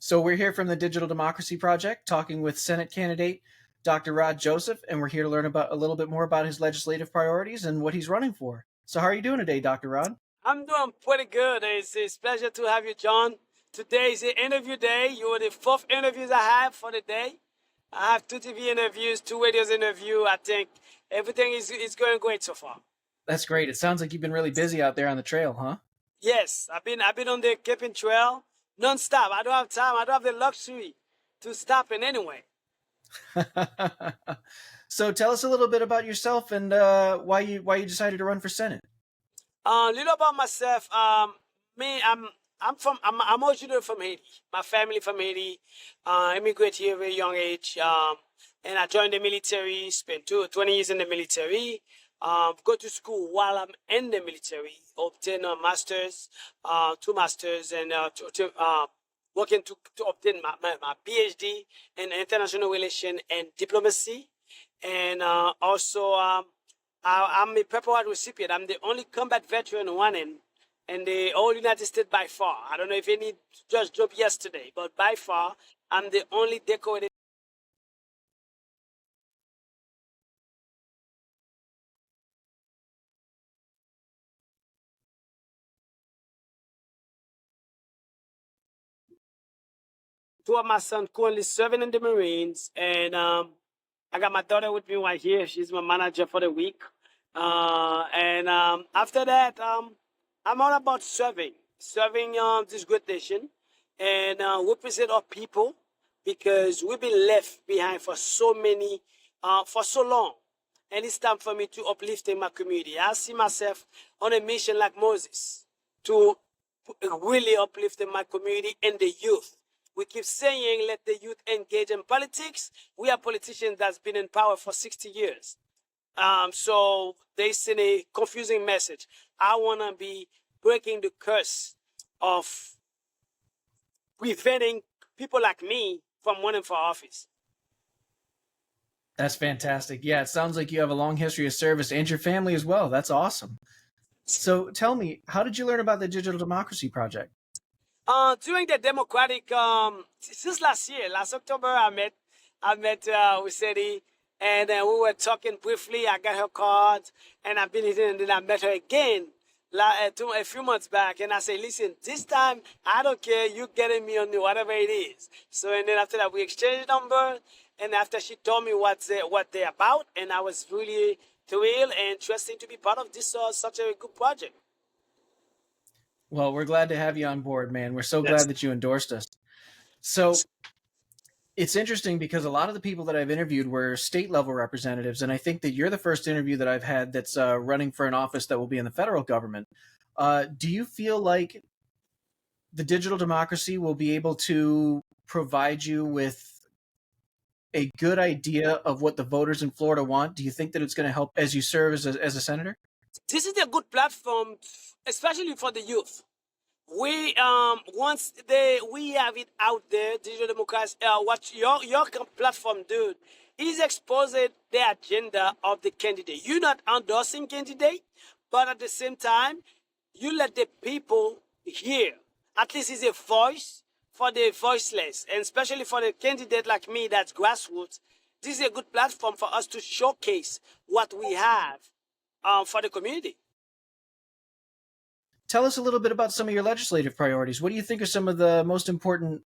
So we're here from the Digital Democracy Project talking with Senate candidate Dr. Rod Joseph, and we're here to learn about a little bit more about his legislative priorities and what he's running for. So how are you doing today, Dr. Rod? I'm doing pretty good. It's a pleasure to have you, John. Today is the interview day. You are the fourth interviews I have for the day. I have two TV interviews, two radios interview. I think everything is going great so far. That's great. It sounds like you've been really busy out there on the trail, huh? Yes, I've been on the camping trail non-stop. I don't have time. I don't have the luxury to stop in any way. So tell us a little bit about yourself and why you decided to run for Senate. A little about myself. Me, I'm originally from Haiti. My family from Haiti. Immigrated here at a very young age. And I joined the military. Spent 20 years in the military. Go to school while I'm in the military. Obtain a master's, two masters, and working to obtain my PhD in international relations and diplomacy. And also. I'm a Purple Heart recipient. I'm the only combat veteran running in the whole United States by far. I don't know if any just dropped yesterday, but by far, I'm the only decorated. Two of my sons currently serving in the Marines, and I got my daughter with me right here. She's my manager for the week. And after that, I'm all about serving this great nation, and represent our people because we've been left behind for so long. And it's time for me to uplift in my community. I see myself on a mission like Moses to really uplift in my community and the youth. We keep saying, let the youth engage in politics. We are politicians that's been in power for 60 years. So they send a confusing message. I want to be breaking the curse of preventing people like me from running for office. That's fantastic. Yeah, it sounds like you have a long history of service and your family as well. That's awesome. So tell me, how did you learn about the Digital Democracy Project? During the Democratic, since last year, last October, I met Wisedi, and we were talking briefly. I got her card, and I've been here, and then I met her again a few months back, and I say, listen, this time I don't care. You getting me on whatever it is. So, and then after that, we exchanged number, and after she told me what they're about, and I was really thrilled and interested to be part of this such a good project. Well, we're glad to have you on board, man. We're so Yes. glad that you endorsed us. So it's interesting because a lot of the people that I've interviewed were state level representatives, and I think that you're the first interview that I've had that's running for an office that will be in the federal government. Do you feel like the digital democracy will be able to provide you with a good idea of what the voters in Florida want? Do you think that it's going to help as you serve as a senator? This is a good platform, especially for the youth. We once we have it out there, digital democracy. What your platform do is exposing the agenda of the candidate. You're not endorsing candidate, but at the same time, you let the people hear. At least it's a voice for the voiceless, and especially for the candidate like me that's grassroots. This is a good platform for us to showcase what we have for the community. Tell us a little bit about some of your legislative priorities. What do you think are some of the most important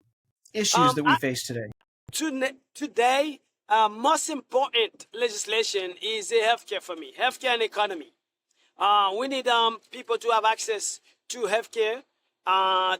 issues that we face today? Today, most important legislation is healthcare for me, healthcare and economy. We need people to have access to healthcare.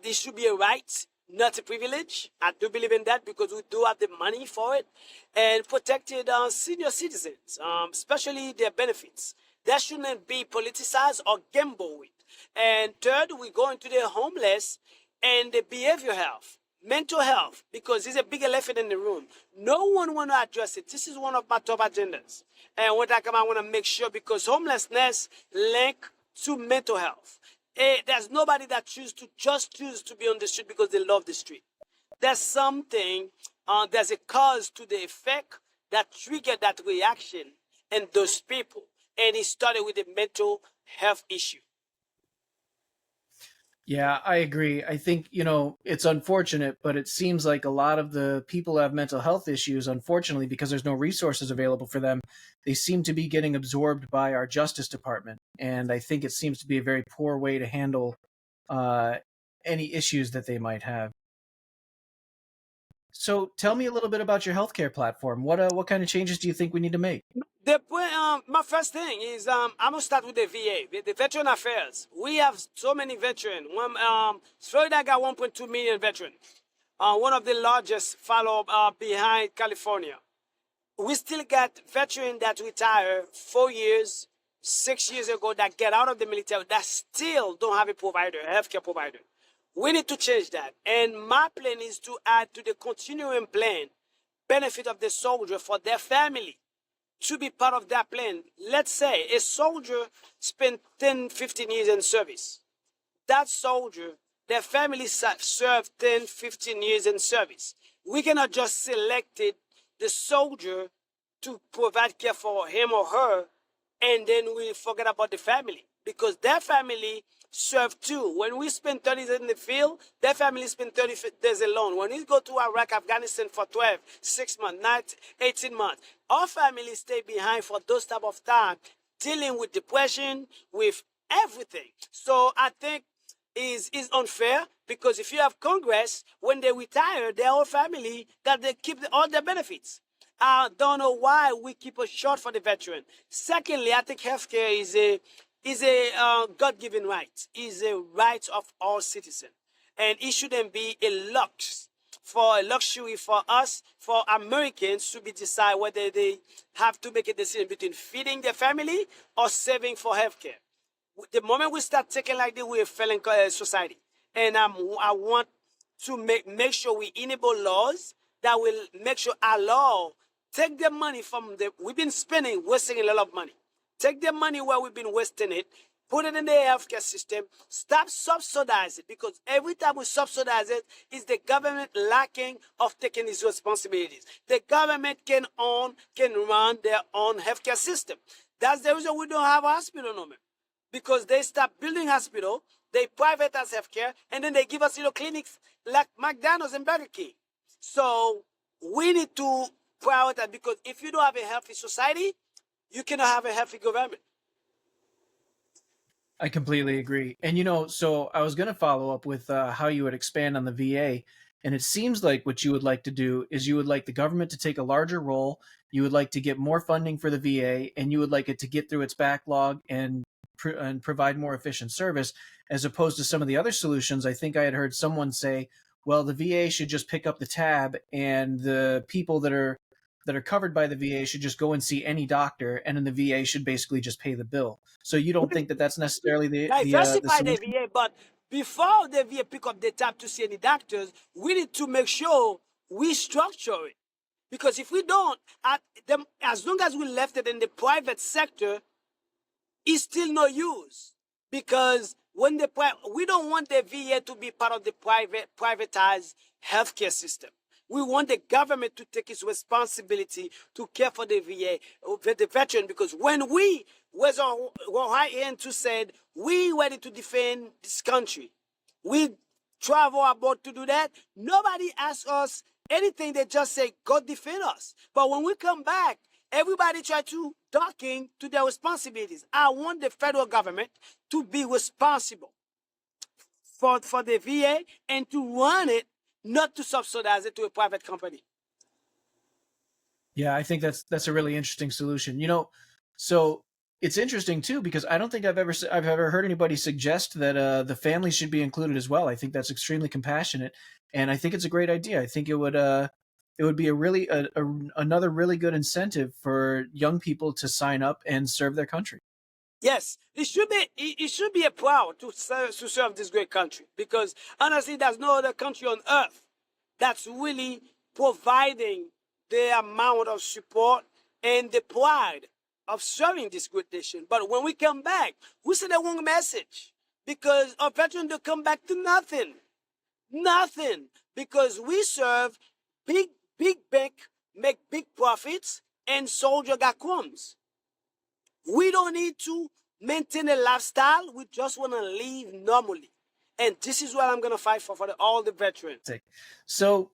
This should be a right, not a privilege. I do believe in that because we do have the money for it. And protected senior citizens, especially their benefits. That shouldn't be politicized or gambled with. And third, we go into the homeless and the behavioral health, mental health, because there's a big elephant in the room. No one want to address it. This is one of my top agendas. And when I come, I want to make sure because homelessness link to mental health. There's nobody that choose to be on the street because they love the street. There's something, there's a cause to the effect that triggered that reaction in those people. And it started with a mental health issue. Yeah, I agree. I think, it's unfortunate, but it seems like a lot of the people who have mental health issues, unfortunately, because there's no resources available for them, they seem to be getting absorbed by our Justice Department. And I think it seems to be a very poor way to handle uh, any issues that they might have. So tell me a little bit about your healthcare platform. What kind of changes do you think we need to make? My first thing is I'm gonna start with the VA, the Veteran Affairs. We have so many veterans. Florida got 1.2 million veterans. One of the largest, follow behind California. We still got veterans that retire 4 years, 6 years ago that get out of the military that still don't have a provider, a healthcare provider. We need to change that. And my plan is to add to the continuing plan benefit of the soldier for their family to be part of that plan. Let's say a soldier spent 10, 15 years in service. That soldier, their family served 10, 15 years in service. We cannot just select the soldier to provide care for him or her, and then we forget about the family because their family serve too. When we spend 30 days in the field, their family spend 30 days alone. When we go to Iraq, Afghanistan for 12, 6 months, 18 months, our families stay behind for those type of time, dealing with depression, with everything. So I think is unfair because if you have Congress, when they retire, their whole family got to keep all their benefits. I don't know why we keep a short for the veteran. Secondly, I think healthcare is a God-given right. Is a right of all citizens, and it shouldn't be a luxury for us, for Americans to be decide whether they have to make a decision between feeding their family or saving for healthcare. The moment we start taking like this, we're failing society. And I want to make sure we enable laws that will make sure our law take the money from we've been spending, wasting a lot of money. Take the money where we've been wasting it, put it in the healthcare system, stop subsidizing it because every time we subsidize it, is the government lacking of taking its responsibilities. The government can run their own healthcare system. That's the reason we don't have a hospital no more because they start building hospital, they privatize healthcare, and then they give us clinics like McDonald's and Burger King. So we need to prioritize because if you don't have a healthy society, you cannot have a healthy government. I completely agree. And so I was going to follow up with how you would expand on the VA. And it seems like what you would like to do is you would like the government to take a larger role. You would like to get more funding for the VA, and you would like it to get through its backlog and provide more efficient service, as opposed to some of the other solutions. I think I had heard someone say, well, the VA should just pick up the tab, and the people that are covered by the VA should just go and see any doctor, and then the VA should basically just pay the bill. So you don't think that that's necessarily the Diversify the solution? VA, but before the VA pick up the tab to see any doctors, we need to make sure we structure it. Because if we don't, as long as we left it in the private sector, it's still no use because we don't want the VA to be part of the privatized healthcare system. We want the government to take its responsibility to care for the VA, the veteran, because when we was our right hand to said we ready to defend this country, we travel abroad to do that. Nobody asks us anything. They just say, God defend us. But when we come back, everybody try to talking to their responsibilities. I want the federal government to be responsible for the VA and to run it, not to subsidize it to a private company. Yeah, I think that's a really interesting solution. So it's interesting too because I don't think I've ever heard anybody suggest that the family should be included as well. I think that's extremely compassionate, and I think it's a great idea. I think it would be another really good incentive for young people to sign up and serve their country. Yes, it should be a proud to serve this great country because honestly, there's no other country on earth that's really providing the amount of support and the pride of serving this great nation. But when we come back, we send the wrong message because our veterans don't come back to nothing, nothing, because we serve big bank, make big profits, and soldier got crumbs. We don't need to maintain a lifestyle. We just want to live normally. And this is what I'm going to fight for all the veterans. So,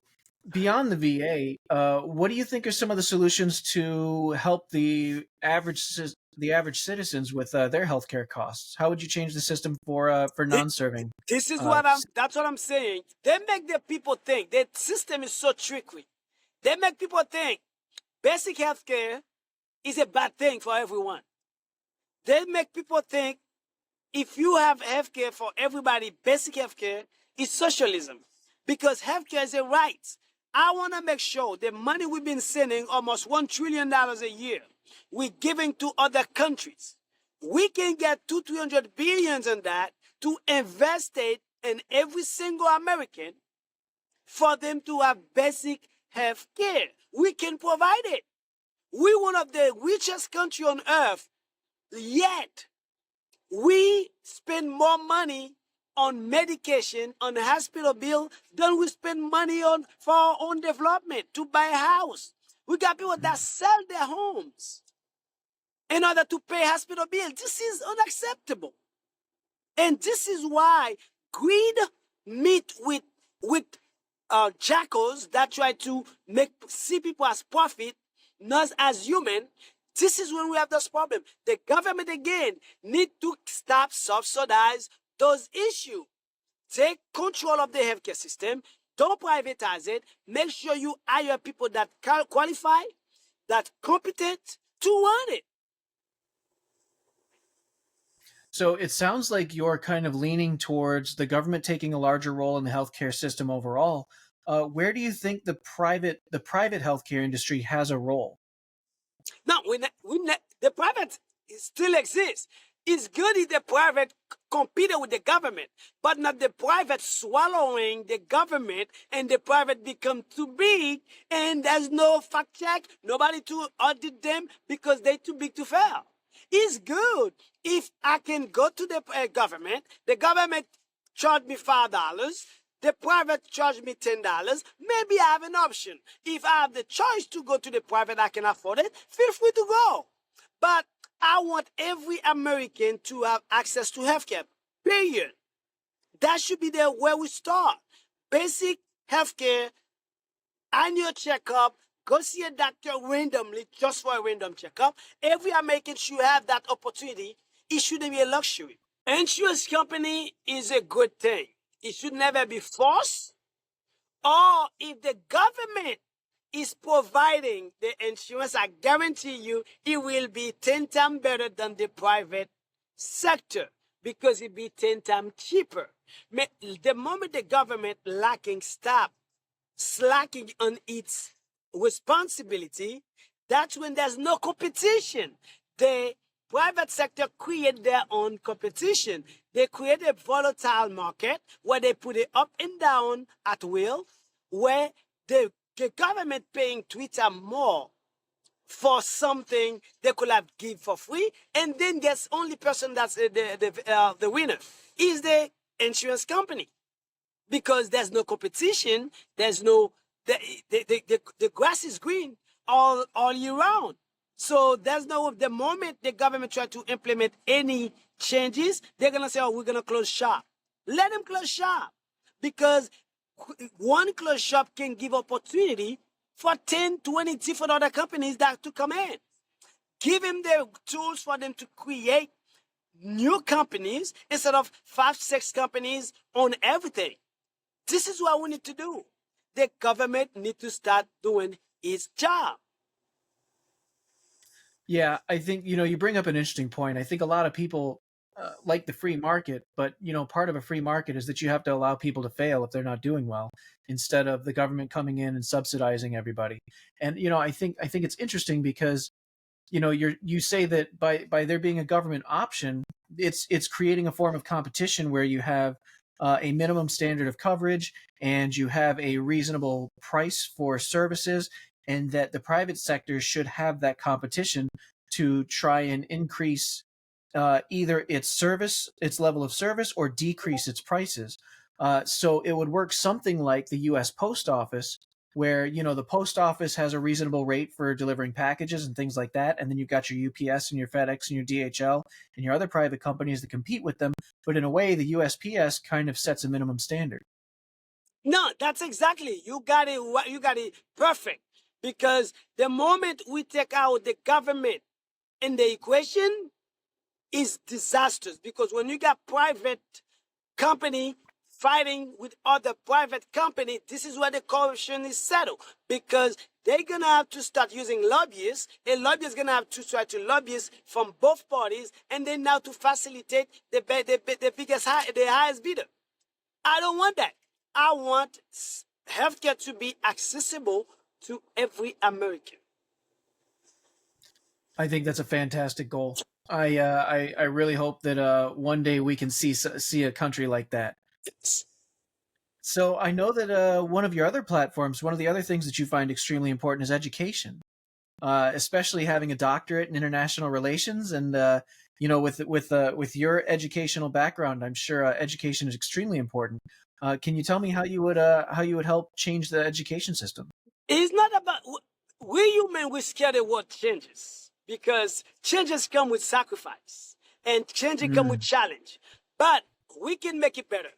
beyond the VA, what do you think are some of the solutions to help the average citizens with their healthcare costs? How would you change the system for non-serving? This is Uh, what that's what I'm saying. They make the people think the system is so tricky. They make people think basic health care is a bad thing for everyone. They make people think if you have health care for everybody, basic health care is socialism because health care is a right. I want to make sure the money we've been sending, almost $1 trillion a year, we're giving to other countries. We can get 200-300 billions in that to invest it in every single American for them to have basic health care. We can provide it. We're one of the richest countries on earth, yet we spend more money on medication, on hospital bill, than we spend money on for our own development to buy a house. We got people that sell their homes in order to pay hospital bill. This is unacceptable. And this is why greed meet with jackals that try to see people as profit, not as human. This is when we have this problem. The government again need to stop subsidize those issues. Take control of the healthcare system. Don't privatize it. Make sure you hire people that qualify, that competent to run it. So it sounds like you're kind of leaning towards the government taking a larger role in the healthcare system overall. Where do you think the private healthcare industry has a role? No, the private still exists. It's good if the private competed with the government, but not the private swallowing the government and the private become too big and there's no fact check, nobody to audit them because they're too big to fail. It's good if I can go to the government charge me $5, the private charge me $10, maybe I have an option. If I have the choice to go to the private, I can afford it, feel free to go. But I want every American to have access to healthcare, period. That should be there where we start. Basic healthcare, annual checkup, go see a doctor randomly just for a random checkup. Every American should have that opportunity. It shouldn't be a luxury. Insurance company is a good thing. It should never be forced. Or if the government is providing the insurance, I guarantee you it will be 10 times better than the private sector because it be 10 times cheaper. The moment the government slacking on its responsibility, that's when there's no competition. The private sector create their own competition. They create a volatile market where they put it up and down at will, where the government paying Twitter more for something they could have give for free, and then guess only person that's the winner is the insurance company because there's no competition. There's no the grass is green all year round. So there's no the moment the government try to implement any changes, they're gonna say, "Oh, we're gonna close shop." Let them close shop because one closed shop can give opportunity for 10, 20 different other companies that to come in. Give them the tools for them to create new companies instead of 5, 6 companies on everything. This is what we need to do. The government need to start doing its job. Yeah, I think you bring up an interesting point. I think a lot of people like the free market, but part of a free market is that you have to allow people to fail if they're not doing well, instead of the government coming in and subsidizing everybody. And I think it's interesting because you say that by there being a government option, it's creating a form of competition where you have a minimum standard of coverage and you have a reasonable price for services, and that the private sector should have that competition to try and increase either its level of service, or decrease its prices. So it would work something like the U.S. Post Office, where the post office has a reasonable rate for delivering packages and things like that, and then you've got your UPS and your FedEx and your DHL and your other private companies that compete with them. But in a way, the USPS kind of sets a minimum standard. No, that's exactly. You got it. You got it perfect. Because the moment we take out the government in the equation, is disastrous. Because when you got private company fighting with other private company, this is where the corruption is settled. Because they're gonna have to start using lobbyists, and lobbyists gonna have to try to lobbyists from both parties, and then now to facilitate the biggest the highest bidder. I don't want that. I want healthcare to be accessible to every American. I think that's a fantastic goal. I really hope that one day we can see a country like that. So I know that one of your other platforms, one of the other things that you find extremely important is education, especially having a doctorate in international relations, and with your educational background, I'm sure education is extremely important. Can you tell me how you would help change the education system? It's not about we human. We're scared of what changes because changes come with sacrifice and changes come with Mm, challenge. But we can make it better.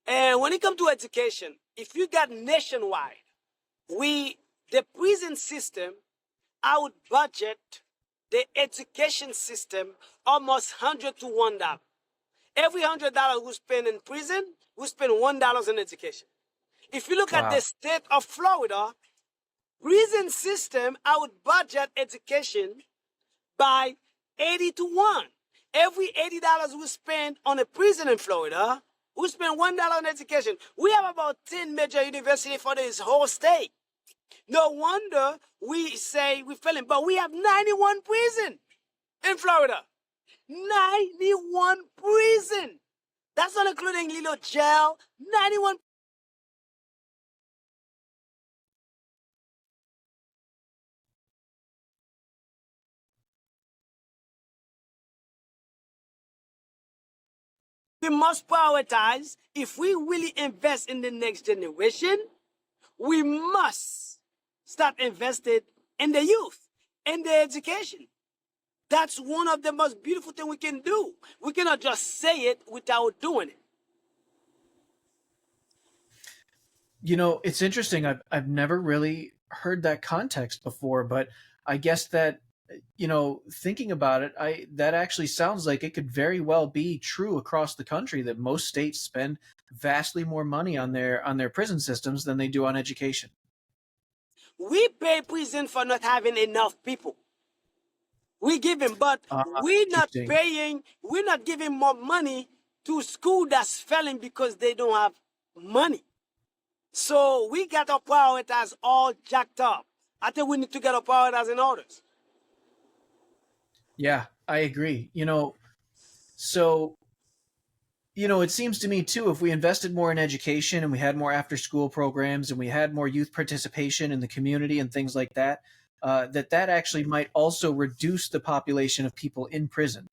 And when it comes to education, if you got nationwide, we the prison system, I would budget the education system almost $100 to $1. Every $100 we spend in prison, we spend $1 in education. If you look at the wow. state of Florida, prison system, I would budget education by 80 to 1. Every $80 we spend on a prison in Florida, we spend $1 on education. We have about 10 major universities for this whole state. No wonder we say we're failing, but we have 91 prison in Florida. 91 prison. That's not including little jail. 91. We must prioritize. If we really invest in the next generation, we must start invested in the youth, in the education. That's one of the most beautiful things we can do. We cannot just say it without doing it. It's interesting. I've never really heard that context before, but I guess that thinking about it, I that actually sounds like it could very well be true across the country that most states spend vastly more money on their prison systems than they do on education. We pay prison for not having enough people. We give him, but Ah, we're not interesting. paying, we're not giving more money to school that's failing because they don't have money. So we got our priorities all jacked up. I think we need to get our priorities in order. Yeah, I agree. So it seems to me too, if we invested more in education and we had more after school programs and we had more youth participation in the community and things like that, that actually might also reduce the population of people in prison.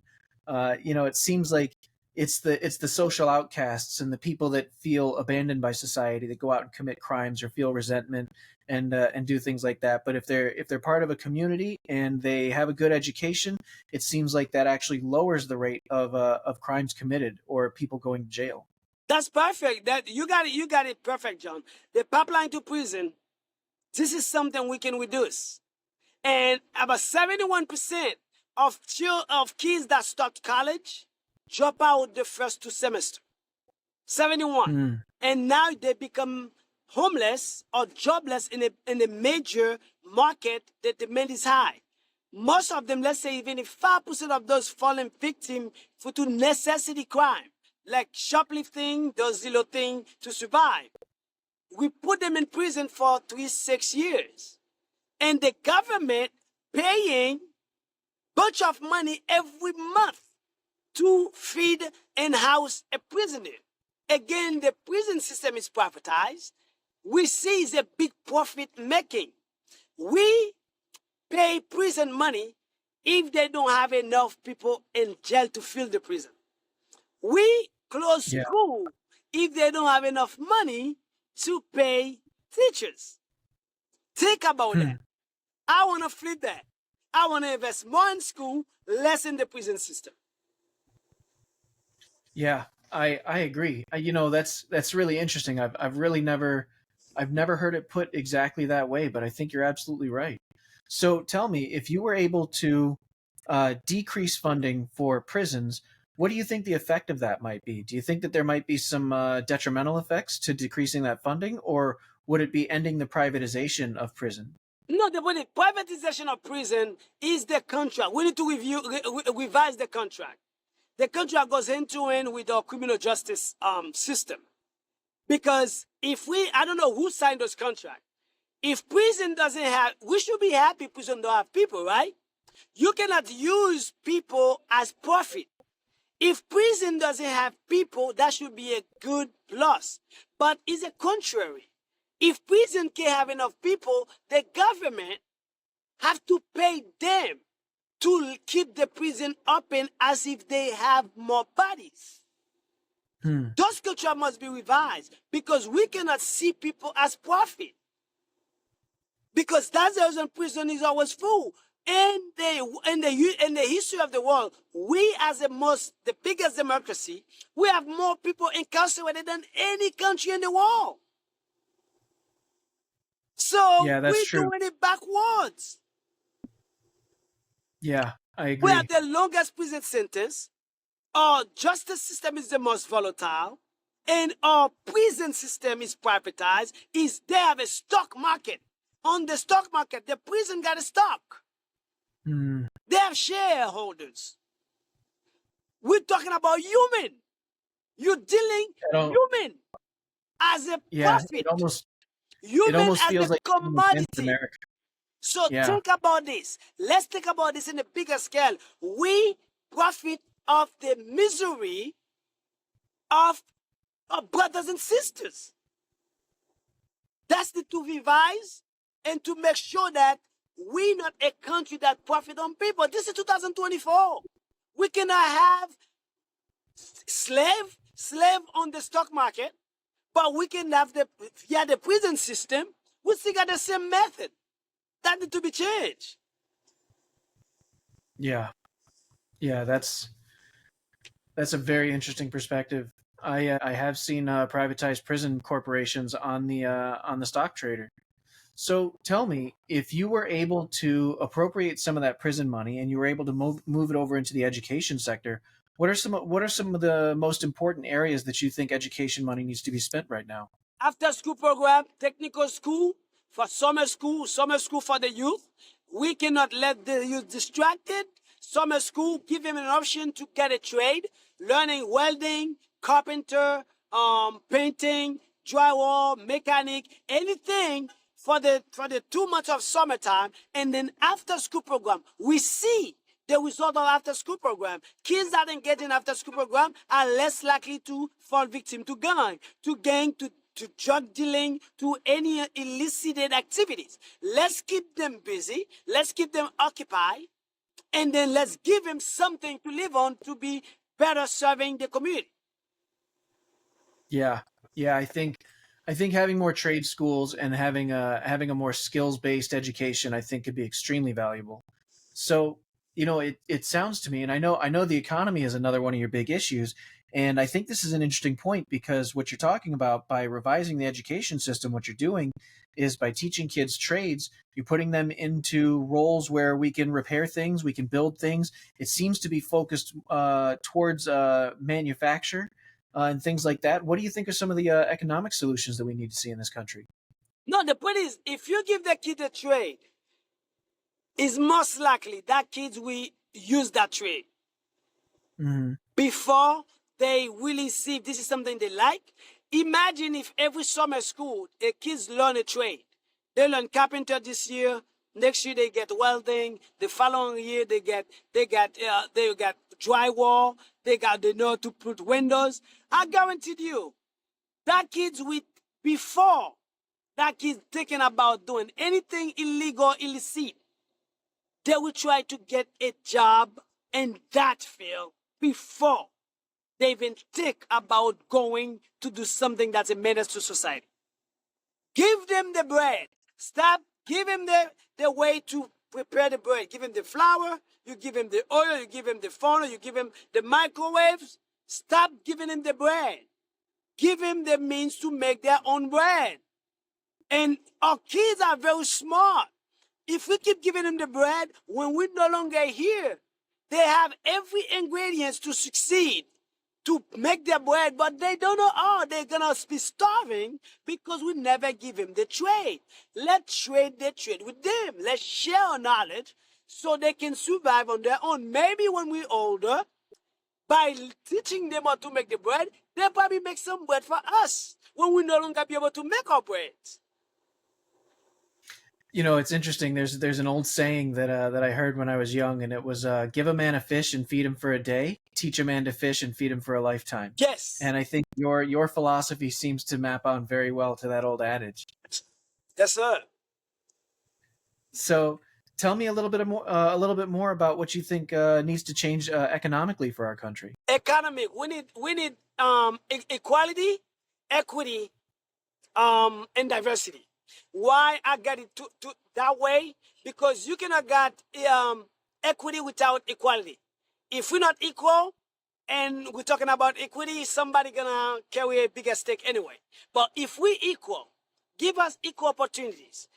It seems like it's the social outcasts and the people that feel abandoned by society that go out and commit crimes or feel resentment and do things like that. But if they're part of a community and they have a good education, it seems like that actually lowers the rate of crimes committed or people going to jail. That's perfect. That you got it. You got it perfect, John. The pipeline to prison. This is something we can reduce. And about 71% of kids that start college drop out the first 2 semesters. 71. Hmm. And now they become homeless or jobless in a major market that demand is high. Most of them, let's say even if 5% of those fallen victim to necessity crime, like shoplifting, those little things to survive, we put them in prison for 3 6 years. And the government paying bunch of money every month to feed and house a prisoner. Again, the prison system is privatized. We see it's a big profit making. We pay prison money if they don't have enough people in jail to fill the prison. We close Yeah. school if they don't have enough money to pay teachers. Think about that. Hmm. I want to flip that. I want to invest more in school, less in the prison system. Yeah, I agree. That's really interesting. I've never heard it put exactly that way, but I think you're absolutely right. So tell me, if you were able to decrease funding for prisons, what do you think the effect of that might be? Do you think that there might be some detrimental effects to decreasing that funding, or would it be ending the privatization of prison? No, the privatization of prison is the contract. We need to revise the contract. The contract goes hand to hand with our criminal justice system. Because I don't know who signed those contracts. If prison doesn't have, we should be happy prison don't have people, right? You cannot use people as profit. If prison doesn't have people, that should be a good plus. But it's a contrary. If prison can't have enough people, the government have to pay them to keep the prison open as if they have more bodies. Hmm. Those culture must be revised because we cannot see people as profit. Because that's the reason prison is always full. In the history of the world, we as the biggest democracy, we have more people incarcerated than any country in the world. So Yeah, that's we're true. doing it backwards. Yeah, I We have agree. the longest prison sentence. Our justice system is the most volatile, and our prison system is privatized. They have a stock market. On the stock market, the prison got a stock. Hmm. They have shareholders. We're talking about human. You're dealing I don't. human as a Yeah, profit, it human almost as a feels like commodity. America. So Yeah. think about this. Let's think about this in a bigger scale. We profit of the misery of our brothers and sisters. That's the to revise and to make sure that we're not a country that profit on people. This is 2024. We cannot have slave on the stock market, but we can have the prison system. We still got the same method. That need to be changed. Yeah. Yeah, that's a very interesting perspective. I have seen privatized prison corporations on the stock trader. So tell me, if you were able to appropriate some of that prison money and you were able to move it over into the education sector, what are some of the most important areas that you think education money needs to be spent right now? After school program, technical school, for summer school for the youth. We cannot let the youth distracted. Summer school, give them an option to get a trade, learning welding, carpenter, painting, drywall, mechanic, anything for the 2 months of summertime. And then after school program, we see the result of after school program. Kids that engage in after school program are less likely to fall victim to gang, to drug dealing, to any illicit activities. Let's keep them busy. Let's keep them occupied. And then let's give them something to live on to be better serving the community. Yeah, yeah. I think having more trade schools and having a more skills based education, I think, could be extremely valuable. So it sounds to me, and I know the economy is another one of your big issues, and I think this is an interesting point because what you're talking about by revising the education system, what you're doing is by teaching kids trades, you're putting them into roles where we can repair things, we can build things. It seems to be focused towards manufacture and things like that. What do you think are some of the economic solutions that we need to see in this country? No, the point is, if you give the kid a trade, it's most likely that kids will use that trade Hmm. before they really see if this is something they like. Imagine if every summer school the kids learn a trade. They learn carpenter this year. Next year they get welding. The following year they got drywall. They know to put windows. I guarantee you that kids with before that kids thinking about doing anything illegal, illicit, they will try to get a job in that field before they even think about going to do something that's a menace to society. Give them the bread. Stop Give him the way to prepare the bread. Give him the flour, you give him the oil, you give him the funnel, you give him the microwaves. Stop giving him the bread. Give him the means to make their own bread. And our kids are very smart. If we keep giving them the bread, when we're no longer here, they have every ingredient to succeed, to make their bread, but they don't know how they're gonna be starving because we never give them the trade. Let's trade the trade with them. Let's share our knowledge so they can survive on their own. Maybe when we're older, by teaching them how to make the bread, they'll probably make some bread for us when we no longer be able to make our bread. You know, it's interesting. There's an old saying that I heard when I was young, and it was give a man a fish and feed him for a day, teach a man to fish and feed him for a lifetime. Yes. And I think your philosophy seems to map on very well to that old adage. Yes, sir. So tell me a little bit more about what you think needs to change economically for our country. Economic. We need equality, equity, and diversity. Why I got it to that way? Because you cannot get equity without equality. If we're not equal and we're talking about equity, somebody gonna carry a bigger stake anyway. But if we equal, give us equal opportunities,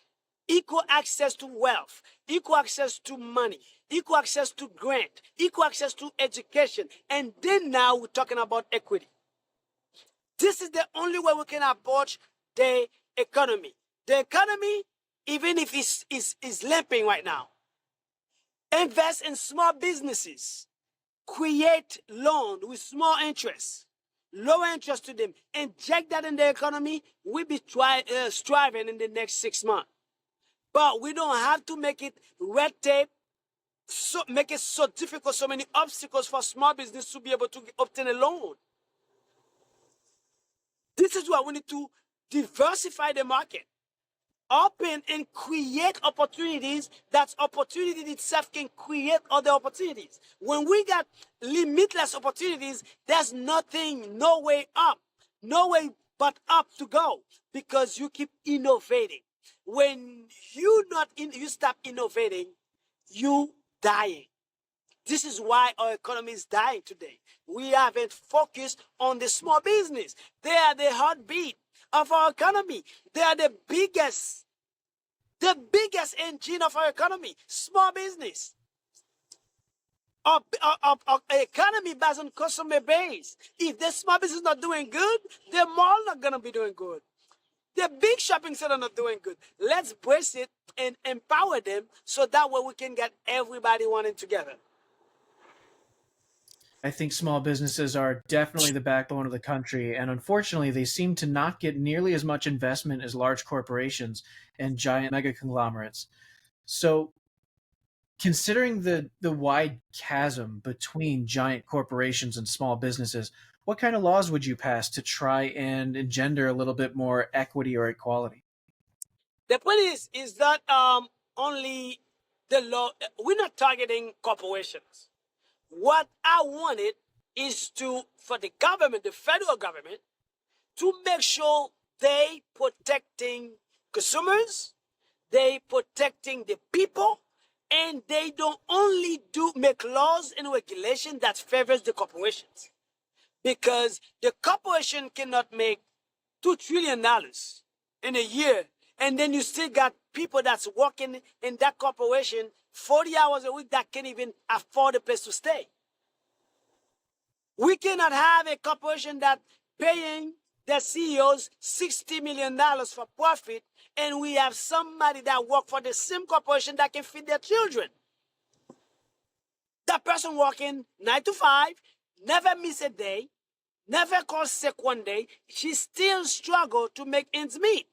equal access to wealth, equal access to money, equal access to grant, equal access to education, and then now we're talking about equity. This is the only way we can approach the economy. The economy, even if it's limping right now, invest in small businesses, create loan with small interest, low interest to them, inject that in the economy. We'll be striving in the next 6 months. But we don't have to make it red tape, so make it so difficult, so many obstacles for small business to be able to obtain a loan. This is why we need to diversify the market, open and create opportunities. That opportunity itself can create other opportunities. When we got limitless opportunities, there's nothing, no way up, no way but up to go, because you keep innovating. When you stop innovating, you dying. This is why our economy is dying today. We haven't focused on the small business. They are the heartbeat of our economy. They are the biggest engine of our economy. Small business. Our economy based on customer base. If the small business is not doing good, the mall not gonna be doing good. The big shopping center not doing good. Let's brace it and empower them so that way we can get everybody wanting together. I think small businesses are definitely the backbone of the country, and unfortunately, they seem to not get nearly as much investment as large corporations and giant mega conglomerates. So, considering the wide chasm between giant corporations and small businesses, what kind of laws would you pass to try and engender a little bit more equity or equality? The point is that only the law. We're not targeting corporations. What I wanted is for the government, the federal government, to make sure they protecting consumers, they protecting the people, and they don't only do make laws and regulation that favors the corporations, because the corporation cannot make $2 trillion in a year, and then you still got people that's working in that corporation 40 hours a week that can't even afford a place to stay. We cannot have a corporation that paying their CEOs $60 million for profit, and we have somebody that work for the same corporation that can feed their children. That person working 9 to 5, never miss a day, never call sick one day. She still struggle to make ends meet.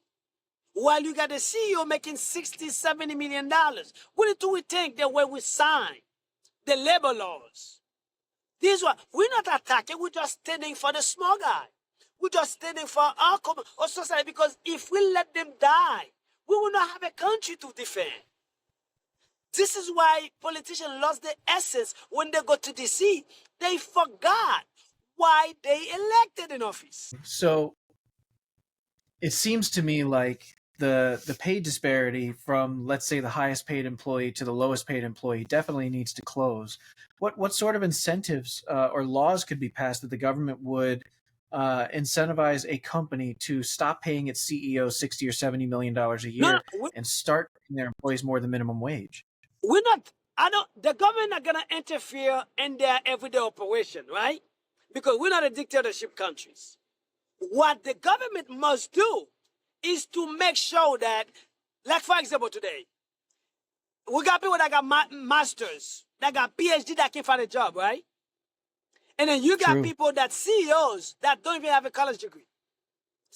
While you got a CEO making $60, $70 million. We need to rethink the way we sign the labor laws. This one, we're not attacking, we're just standing for the small guy. We're just standing for our society, because if we let them die, we will not have a country to defend. This is why politicians lost the essence when they go to DC. They forgot why they elected in office. So, it seems to me like the pay disparity from, let's say, the highest paid employee to the lowest paid employee definitely needs to close. What sort of incentives or laws could be passed that the government would incentivize a company to stop paying its CEO $60 or $70 million a No, year and start paying their employees more than minimum wage? we're not. I don't. The government not gonna interfere in their everyday operation, right? Because we're not a dictatorship countries. What the government must do is to make sure that, like for example, today we got people that got masters, that got PhD that can't find a job, right? And then you got True. people that CEOs that don't even have a college degree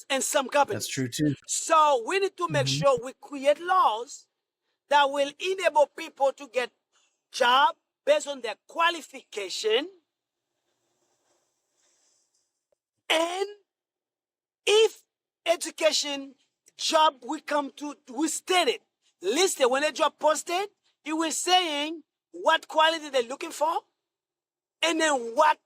in some That's companies. true too. So we need to make Hmm. sure we create laws that will enable people to get job based on their qualification. And if education job we come to, we state it, listed when a job posted, it will saying what quality they're looking for, and then what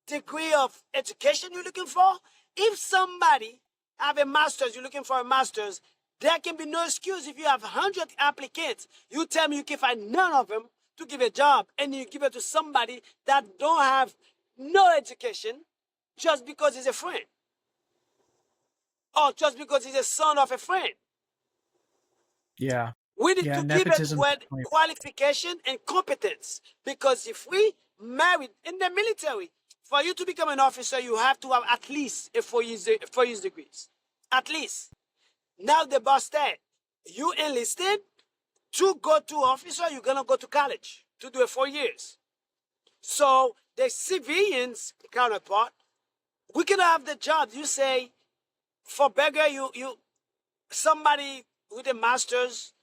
degree of education you're looking for. If somebody have a master's, you're looking for a master's, there can be no excuse. If you have 100 applicants, you tell me you can find none of them to give a job, and you give it to somebody that don't have no education just because he's a friend, or just because he's a son of a friend. Yeah. We need Yeah. to give it Nepotism. with qualification and competence. Because if we married in the military, for you to become an officer, you have to have at least a 4 years degrees. At least. Now the boss said, you enlisted to go to officer, you're gonna go to college to do it 4 years. So the civilians counterpart, we can have the job. You say for beggar, you somebody with a master's,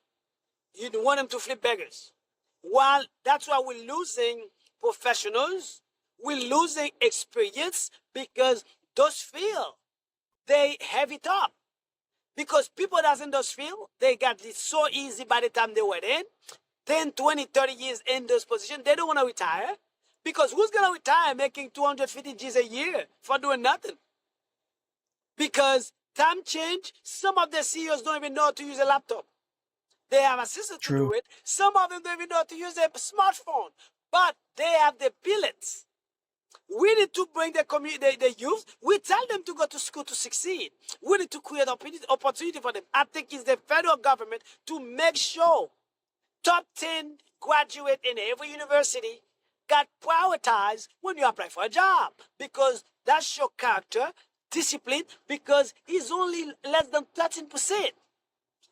you want them to flip beggars. While that's why we're losing professionals, we're losing experience because those fields, they have it up. Because people that's in those fields, they got it so easy by the time they were in. 10, 20, 30 years in those positions, they don't want to retire. Because who's going to retire making 250 G's a year for doing nothing? Because time change, some of the CEOs don't even know how to use a laptop. They have assistants to True. do it. Some of them don't even know how to use a smartphone, but they have the billets. We need to bring the community, the youth. We tell them to go to school to succeed. We need to create opportunity for them. I think it's the federal government to make sure top 10 graduate in every university got prioritized when you apply for a job, because that's your character, discipline, because it's only less than 13%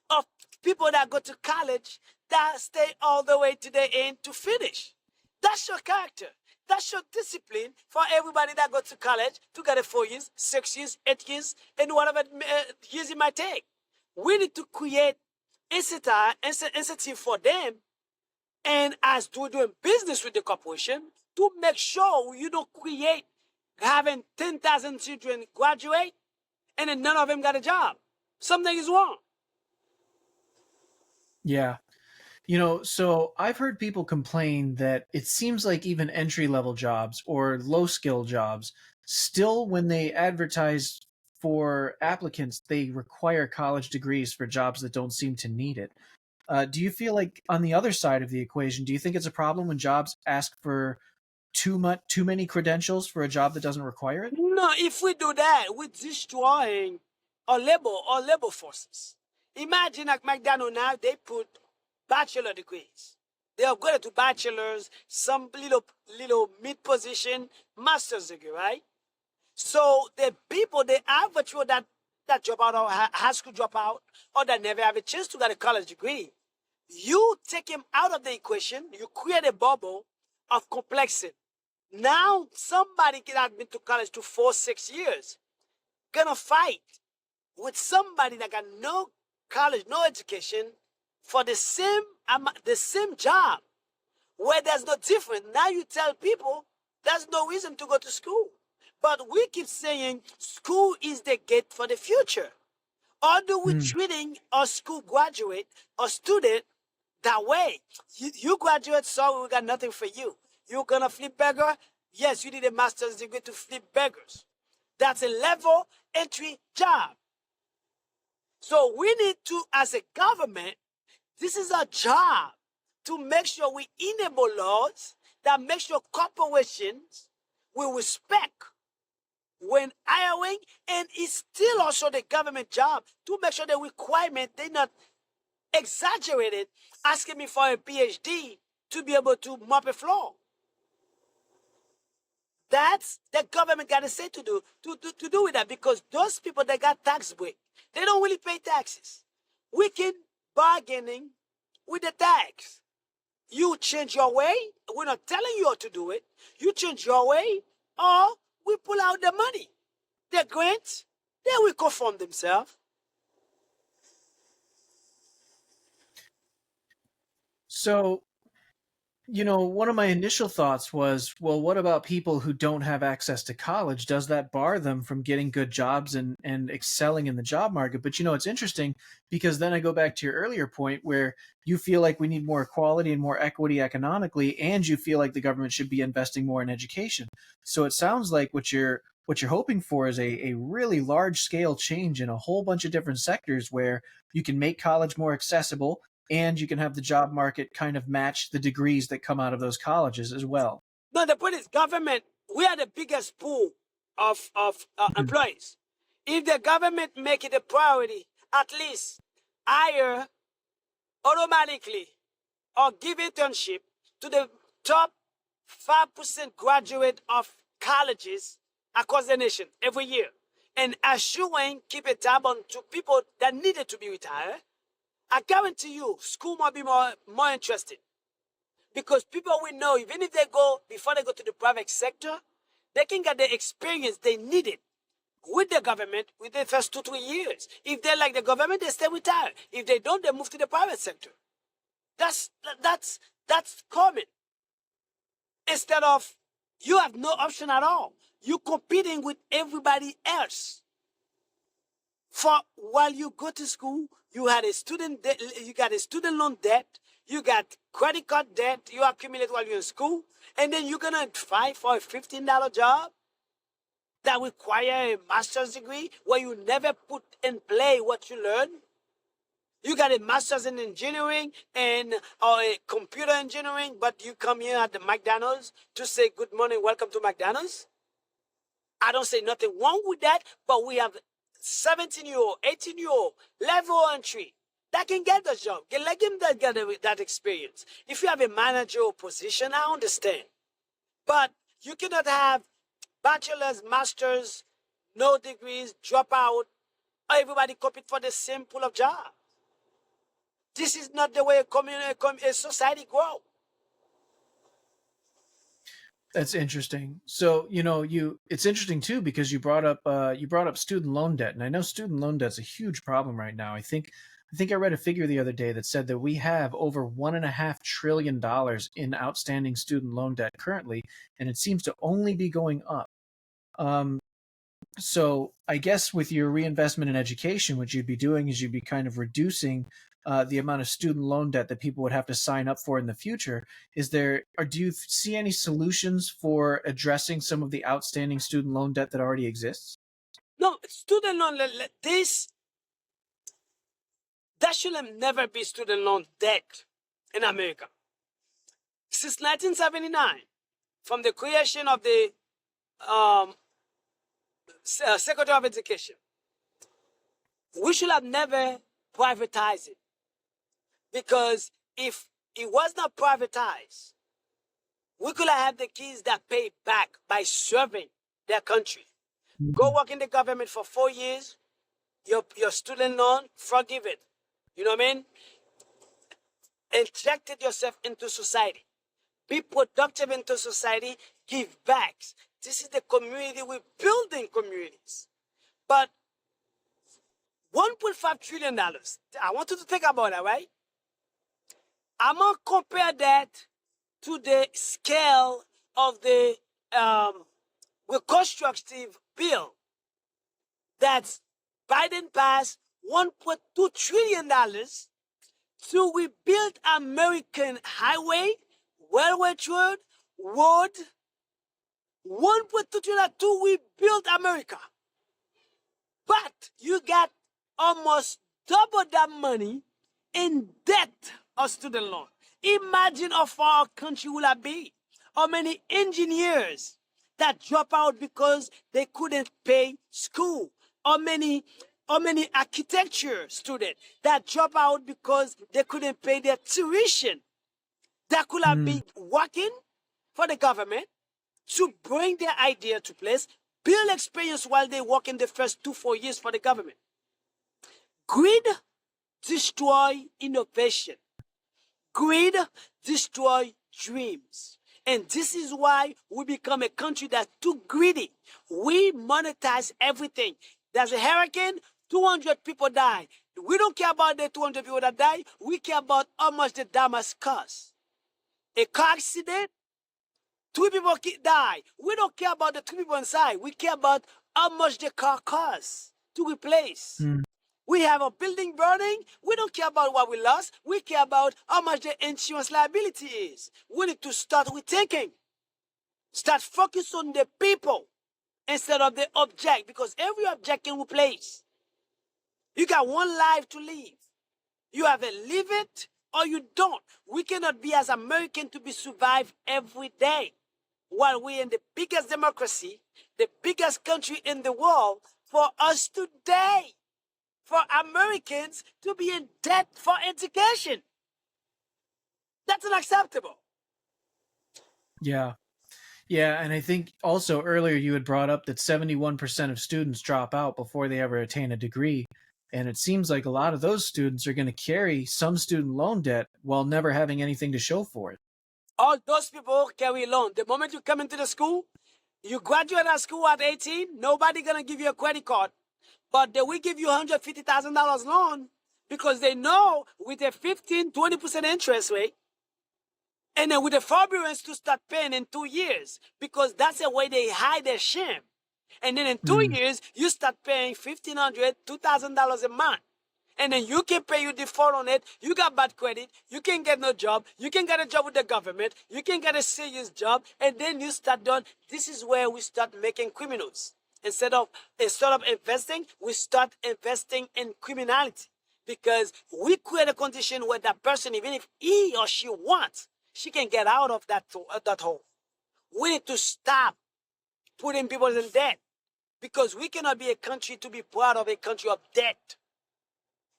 of people that go to college that stay all the way to the end to finish. That's your character. That's your discipline for everybody that goes to college to get a 4 years, 6 years, 8 years, and whatever years it might take. We need to create incentive for them, and as to doing business with the corporation, to make sure you don't create having 10,000 children graduate and then none of them got a job. Something is wrong. Yeah. So I've heard people complain that it seems like even entry level jobs or low skill jobs, still, when they advertise for applicants, they require college degrees for jobs that don't seem to need it. Do you feel like, on the other side of the equation, do you think it's a problem when jobs ask for too many credentials for a job that doesn't require it? No, if we do that, we're destroying our labor forces. Imagine like McDonald's now, they put bachelor degrees. They upgraded to bachelors, some little mid position, master's degree, right? So the people, the average people that drop out or high school dropout, or that never have a chance to get a college degree, you take him out of the equation, you create a bubble of complexity. Now somebody that has been to college to 4, 6 years gonna fight with somebody that got no college, no education for the same job, where there's no difference. Now you tell people there's no reason to go to school. But we keep saying school is the gate for the future. Or do we Hmm. treating a school graduate or student that way? You graduate, sorry, we got nothing for you. You're gonna flip beggar? Yes, you need a master's degree to flip beggars. That's a level entry job. So we need to, as a government, this is our job to make sure we enable laws that make sure corporations will respect when hiring, and it's still also the government job to make sure the requirement they're not exaggerated, asking me for a PhD to be able to mop a floor. That's the government got to say to do with that, because those people that got tax break, they don't really pay taxes. We can bargaining with the tax. You change your way. We're not telling you how to do it. You change your way, or we pull out the money. The grants, they will conform themselves. So, one of my initial thoughts was, well, what about people who don't have access to college? Does that bar them from getting good jobs and excelling in the job market? But it's interesting, because then I go back to your earlier point where you feel like we need more equality and more equity economically, and you feel like the government should be investing more in education. So it sounds like what you're hoping for is a really large scale change in a whole bunch of different sectors where you can make college more accessible, and you can have the job market kind of match the degrees that come out of those colleges as well. No, the point is, government, we are the biggest pool of Mhm. employees. If the government make it a priority, at least hire automatically or give internship to the top 5% graduate of colleges across the nation every year, and assuring keep a tab on to people that needed to be retired, I guarantee you school might be more interesting, because people will know, even if they go before they go to the private sector, they can get the experience they needed with the government within the first 2 3 years. If they like the government, they stay retired. If they don't, they move to the private sector. That's that's that's common. Instead of, you have no option at all. You're competing with everybody else. For while you go to school, you had a student debt, you got a student loan debt, you got credit card debt you accumulate while you're in school, and then you're gonna try for a $15 job that require a master's degree where you never put in play what you learn. You got a master's in engineering and or a computer engineering, but you come here at the McDonald's to say good morning, welcome to McDonald's. I don't say nothing wrong with that, but we have 17-year-old, 18-year-old level entry that can get the job. Let him get that experience. If you have a managerial position, I understand. But you cannot have bachelor's, master's, no degrees, drop out, everybody compete for the same pool of jobs. This is not the way a society grows. That's interesting. So, it's interesting too, because you brought up student loan debt, and I know student loan debt's a huge problem right now. I think I read a figure the other day that said that we have over $1.5 trillion in outstanding student loan debt currently, and it seems to only be going up. Um, So I guess with your reinvestment in education, what you'd be doing is you'd be kind of reducing the amount of student loan debt that people would have to sign up for in the future. Or do you see any solutions for addressing some of the outstanding student loan debt that already exists? No, student loan, this, that should have never be student loan debt in America. Since 1979, from the creation of the um, Secretary of Education, we should have never privatized it, because if it was not privatized, we could have had the kids that pay back by serving their country. Go Mhm. work in the government for 4 years, your student loan forgiven. You know what I mean? Injected yourself into society. Be productive into society, give back. This is the community, we're building communities. But $1.5 trillion, I want you to think about that, right? I'm going to compare that to the scale of the um, reconstructive bill that Biden passed $1.2 trillion to rebuild American highway, railway road, 1.2 trillion to rebuild America. But you got almost double that money in debt or student loan. Imagine how far our country will be. How many engineers that drop out because they couldn't pay school? How many architecture students that drop out because they couldn't pay their tuition? That could have Mm. been working for the government to bring their idea to place, build experience while they work in the first 2-4 years for the government. Greed destroy innovation. Greed destroy dreams. And this is why we become a country that's too greedy. We monetize everything. There's a hurricane, 200 people die. We don't care about the 200 people that die. We care about how much the damage costs. A car accident, 2 people die. We don't care about the 2 people inside. We care about how much the car costs to replace. Mm. We have a building burning. We don't care about what we lost. We care about how much the insurance liability is. We need to start with thinking. Start focus on the people instead of the object, because every object can replace. You got one life to live. You either live it or you don't. We cannot be as American to be survived every day while we're in the biggest democracy, the biggest country in the world. For us today, for Americans to be in debt for education, that's unacceptable. Yeah. Yeah, and I think also earlier you had brought up that 71% of students drop out before they ever attain a degree. And it seems like a lot of those students are going to carry some student loan debt while never having anything to show for it. All those people carry loan. The moment you come into the school, you graduate at school at 18, nobody gonna give you a credit card. But they will give you $150,000 loan because they know with a 15-20% interest rate, and then with the forbearance to start paying in 2 years, because that's the way they hide their shame. And then in 2 years, you start paying $1,500, $2,000 a month. And then you can pay your default on it. You got bad credit. You can get no job. You can get a job with the government. You can get a serious job. And then you start doing, this is where we start making criminals. Instead of investing, we start investing in criminality. Because we create a condition where that person, even if he or she wants, she can get out of that hole. We need to stop putting people in debt, because we cannot be a country to be proud of, a country of debt.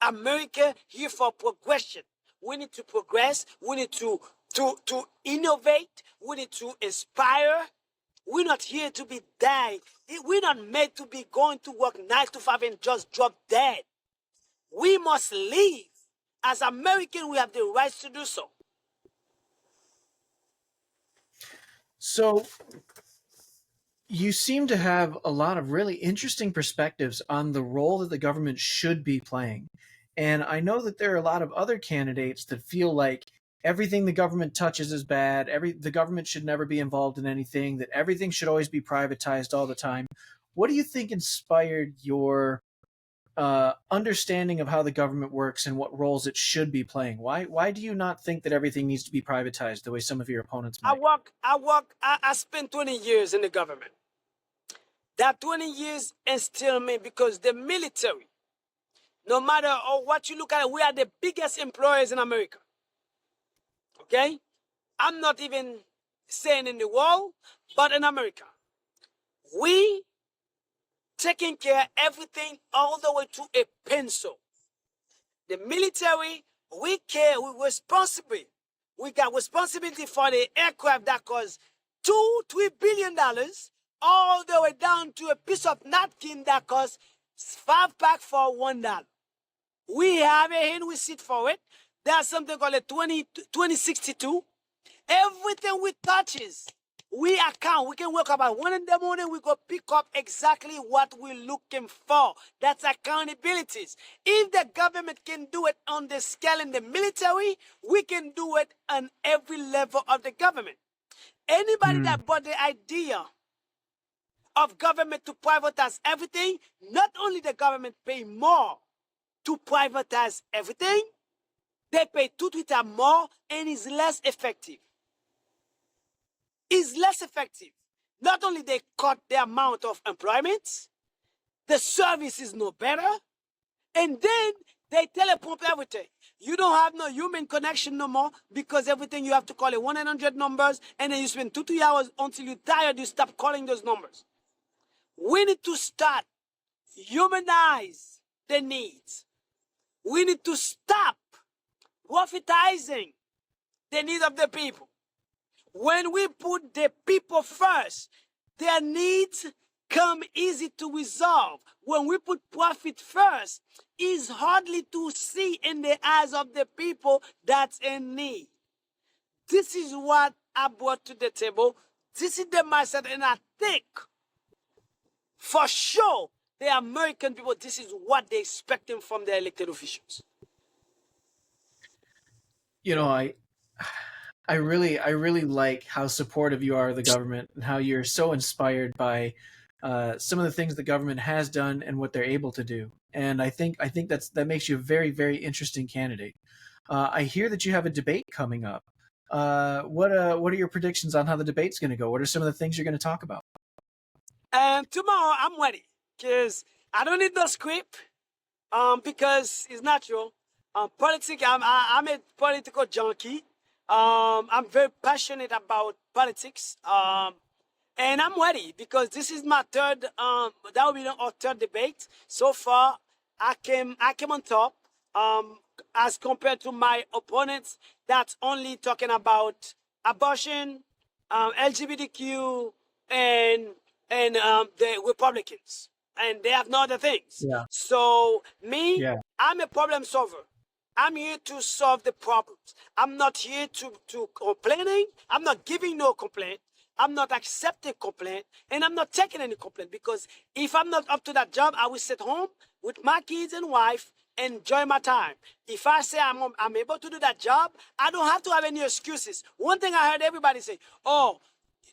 America here for progression. We need to progress. We need to innovate. We need to inspire. We're not here to be dying. We're not made to be going to work 9 to 5 and just drop dead. We must live. As Americans, we have the rights to do so. So you seem to have a lot of really interesting perspectives on the role that the government should be playing. And I know that there are a lot of other candidates that feel like everything the government touches is bad, the government should never be involved in anything, that everything should always be privatized all the time. What do you think inspired your understanding of how the government works and what roles it should be playing? Why do you not think that everything needs to be privatized the way some of your opponents might? I spent 20 years in the government. That 20 years instilled me, because the military, no matter what you look at, we are the biggest employers in America. Okay? I'm not even saying in the world, but in America. We taking care of everything all the way to a pencil. The military, we care, we're responsible. We got responsibility for the aircraft that costs $2-3 billion, all the way down to a piece of napkin that costs 5 packs for $1. We have it and we sit for it. There's something called a 2062. Everything we touches, we account. We can wake up at 1 in the morning, we go pick up exactly what we're looking for. That's accountabilities. If the government can do it on the scale in the military, we can do it on every level of the government. Anybody that bought the idea of government to privatize everything, not only the government pay more to privatize everything, they pay 2 times more, and it's less effective. It's less effective. Not only they cut the amount of employment, the service is no better, and then They teleprompt everything. You don't have no human connection no more because everything you have to call it 1-800 numbers, and then you spend 2 hours until you're tired. You stop calling those numbers. We need to start humanize the needs. We need to stop profitizing the needs of the people. When we put the people first, their needs come easy to resolve. When we put profit first, it's hardly to see in the eyes of the people that's in need. This is what I brought to the table. This is the mindset, and I think for sure the American people, this is what they're expecting from their elected officials. You know, I really like how supportive you are of the government and how you're so inspired by some of the things the government has done and what they're able to do. And I think that makes you a very very interesting candidate. I hear that you have a debate coming up. What are your predictions on how the debate's going to go? What are some of the things you're going to talk about? And tomorrow I'm ready because I don't need no script. Because it's natural. Politics. I'm a political junkie. I'm very passionate about politics. And I'm ready because this is my third. That will be our third debate. So far, I came on top. As compared to my opponents, that's only talking about abortion, LGBTQ, and the Republicans, and they have no other things. Yeah, So me, yeah. I'm a problem solver. I'm here to solve the problems. I'm not here to complaining. I'm not giving no complaint. I'm not accepting complaint, and I'm not taking any complaint because if I'm not up to that job, I will sit home with my kids and wife and enjoy my time. If I say I'm able to do that job, I don't have to have any excuses. One thing I heard everybody say, "Oh,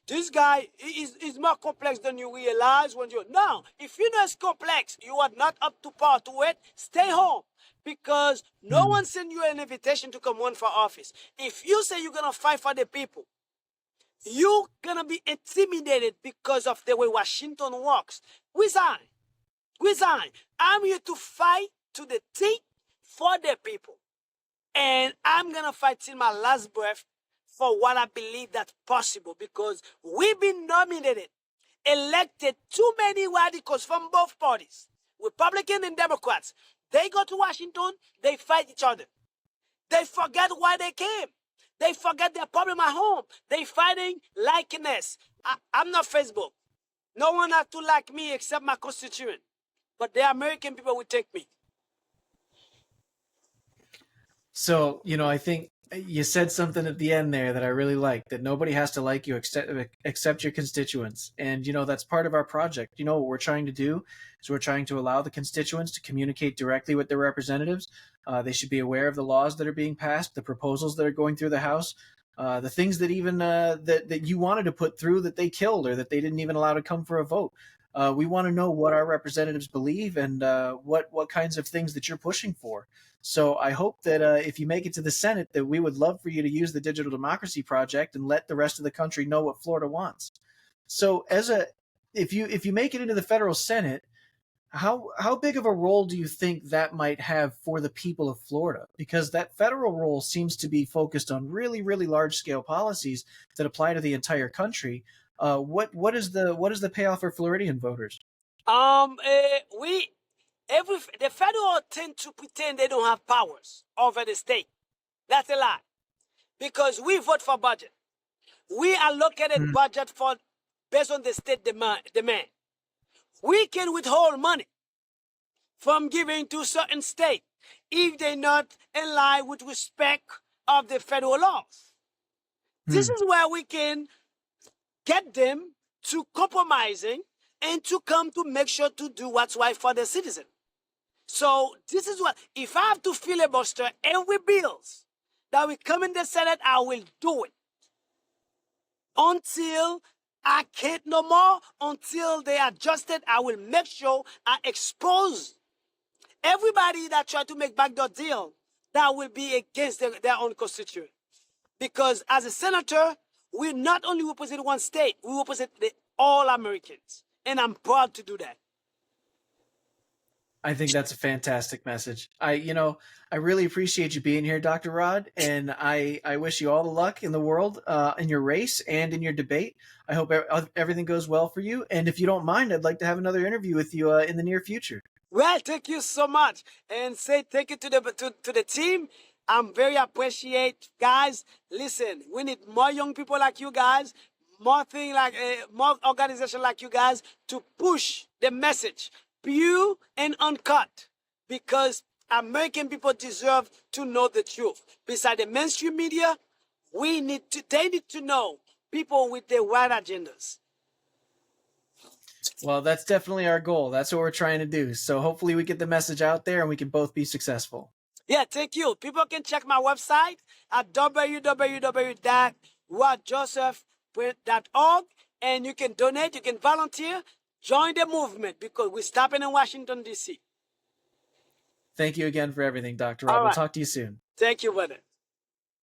this guy is more complex than you realize when you no. If you know it's complex, you are not up to par to it. Stay home because no Hmm. one sent you an invitation to come run for office. If you say you're gonna fight for the people, you're gonna be intimidated because of the way Washington works. Resign, resign. I'm here to fight to the teeth for the people, and I'm gonna fight till my last breath for what I believe that's possible because we've been nominated, elected too many radicals from both parties, Republican and Democrats. They go to Washington, they fight each other. They forget why they came. They forget their problem at home. They fighting likeness. I'm not Facebook. No one has to like me except my constituent. But the American people will take me. So, I think you said something at the end there that I really like, that nobody has to like you except your constituents. And, that's part of our project. What we're trying to do is we're trying to allow the constituents to communicate directly with their representatives. They should be aware of the laws that are being passed, the proposals that are going through the House, the things that even that you wanted to put through that they killed or that they didn't even allow to come for a vote. We want to know what our representatives believe and what kinds of things that you're pushing for. So I hope that if you make it to the Senate, that we would love for you to use the Digital Democracy Project and let the rest of the country know what Florida wants. So if you make it into the federal Senate, how big of a role do you think that might have for the people of Florida? Because that federal role seems to be focused on really really large scale policies that apply to the entire country. What is the payoff for Floridian voters? We the federal tend to pretend they don't have powers over the state. That's a lie because we vote for budget. We allocated Hmm. budget for based on the state demand. We can withhold money from giving to certain state if they're not in line with respect of the federal laws. This Hmm. is where we can get them to compromising and to come to make sure to do what's right for the citizen. So this is what if I have to filibuster every bills that will come in the Senate, I will do it until I can't no more. Until they adjust it, I will make sure I expose everybody that try to make backdoor deal that will be against their own constituent. Because as a senator, we not only represent one state, we represent all Americans. And I'm proud to do that. I think that's a fantastic message. I really appreciate you being here, Dr. Rod, and I wish you all the luck in the world, in your race and in your debate. I hope everything goes well for you. And if you don't mind, I'd like to have another interview with you in the near future. Well, thank you so much, and say thank you to the team. I'm very appreciate, guys. Listen, we need more young people like you guys, more organization like you guys to push the message, pure and uncut, because American people deserve to know the truth. Beside the mainstream media, they need to know people with the right agendas. Well, that's definitely our goal. That's what we're trying to do. So hopefully we get the message out there and we can both be successful. Yeah, thank you. People can check my website at www.rodjoseph.org, and you can donate, you can volunteer, join the movement, because we're stopping in Washington, D.C. Thank you again for everything, Dr. All Rod. We'll right. talk to you soon. Thank you, brother.